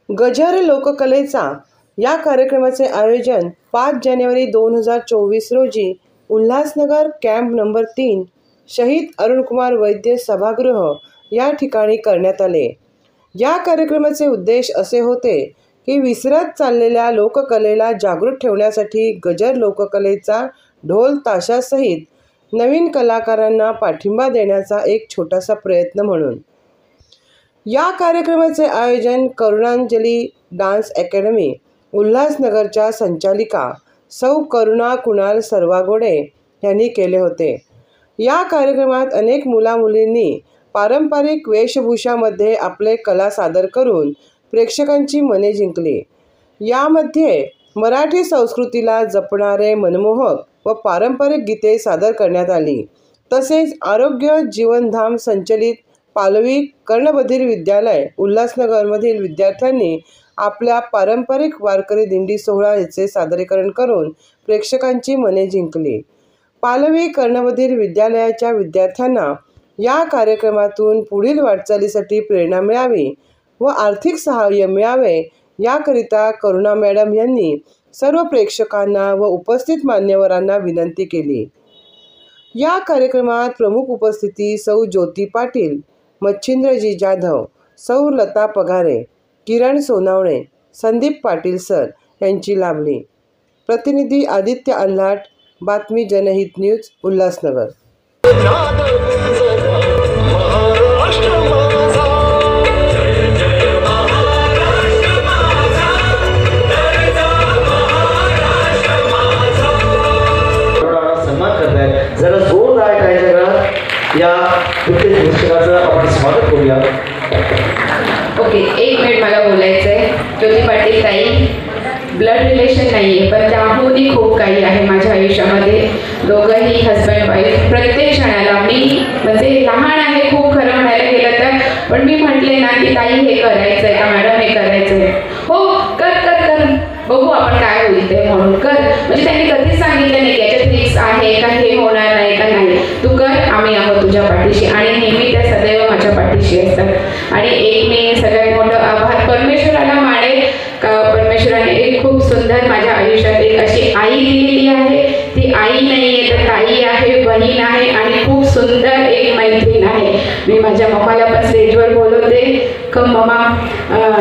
गजर लोककलेचा या कार्यक्रमाचे आयोजन 5 जानेवारी 2024 रोजी उल्हासनगर कॅम्प नंबर 3 शहीद अरुणकुमार वैद्य सभागृह या ठिकाणी करण्यात आले। या कार्यक्रमाचे उद्देश असे होते की विसरत चाललेल्या लोककलेला जागृत ठेवण्यासाठी गजर लोककलेचा ढोल ताशासहित नवीन कलाकारांना पाठिंबा देण्याचा एक छोटासा प्रयत्न म्हणून या कार्यक्रमाचे आयोजन करुणांजली डान्स अकॅडमी उल्हासनगरच्या संचालिका सौ करुणा कुणाल सरवागोडे यांनी केले होते। या कार्यक्रमात अनेक मुला-मुलींनी पारंपरिक वेशभूषामध्ये आपले कला सादर करून प्रेक्षकांची मने जिंकली। यामध्ये मराठी संस्कृतीला जपणारे मनमोहक व पारंपरिक गीते सादर करण्यात आली। तसेच आरोग्य जीवनधाम संचलित पालवी कर्णबधीर विद्यालय उल्हासनगरमधील विद्यार्थ्यांनी आपल्या पारंपरिक वारकरी दिंडी सोहळ्याचे सादरीकरण करून प्रेक्षकांची मने जिंकली। पालवी कर्णबधीर विद्यालयाच्या विद्यार्थ्यांना या कार्यक्रमातून पुढील वाटचालीसाठी प्रेरणा मिळावी व आर्थिक सहाय्य मिळावे याकरिता करुणा मॅडम यांनी सर्व प्रेक्षकांना व उपस्थित मान्यवरांना विनंती केली। या कार्यक्रमात प्रमुख उपस्थिती सौ ज्योती पाटील, मच्छिंद्रजी जाधव, सौ लता पगारे, किरण सोनावणे, संदीप पाटील सर यांची लाभली। प्रतिनिधी आदित्य आल्हाट, बातमी जनहित न्यूज उल्हासनगर। जरा जोरदार या पुस्तकाचं आपण स्वागत करूया। ओके, 1 मिनिट मला बोलायचं आहे। ज्योती पाटील ताई, ब्लड रिलेशन नाही आहे पण त्याहूनही खूप काही आहे माझ्या आयुष्यामध्ये। दोघंही हजबंड वाईफ प्रत्येक क्षणाला मी म्हणजे लहान आहे खूप खरं म्हणायला गेलं तर, पण मी म्हटले ना की ताई हे करायचं आहे का मॅडम, हे करायचं आहे, हो कर कर कर, बघू आपण काय होईल ते, म्हणून कर। म्हणजे त्यांनी कधीच सांगितलं नाही की याच्यात रिस्क आहे का, हे होणार नाही का, नाही तू कर, आम्ही आहोत तुझ्या पाठीशी आणि नेहमी त्या सदैव माझ्या पाठीशी असतात। आणि एक मी सगळ्यात मोठं आभार परमेश्वराला मानेल का परमेश्वराने एक खूप सुंदर माझ्या आयुष्यात एक अशी आई दिलेली आहे। ती आई नाही आहे तर ताई आहे, बहीण आहे आणि खूप सुंदर एक मैत्रीण आहे। मी माझ्या मम्माला पण स्टेजवर बोलवते का मम्मा,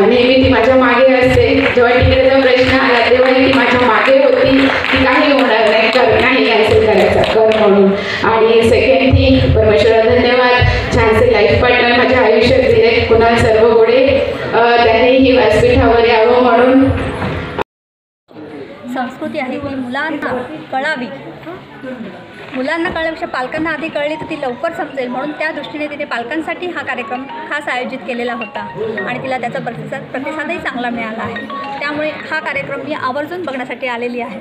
नेहमी ती माझ्या मागे असते। जेव्हा तिकडे प्रश्न आला तेव्हा ती माझ्या मागे होती की काही होणार नाही, कर, नाही असं करायचं, कर म्हणून। आणि सेकंड थिंग, परमेश्वराला धन्यवाद, छानसे लाईफ पार्टनर माझ्या आयुष्यात दिले, कुणाल सरवगोडे, त्यांनी ही व्यासपीठावर यावं म्हणून। संस्कृती आहे ती मुलांना कळावी, मुलांना कळल्यापेक्षा पालकांना आधी कळली तर ती लवकर समजेल, म्हणून त्या दृष्टीने तिने पालकांसाठी हा कार्यक्रम खास आयोजित केलेला होता आणि तिला त्याचा प्रतिसादही चांगला मिळाला आहे। त्यामुळे हा कार्यक्रम मी आवर्जून बघण्यासाठी आलेली आहे।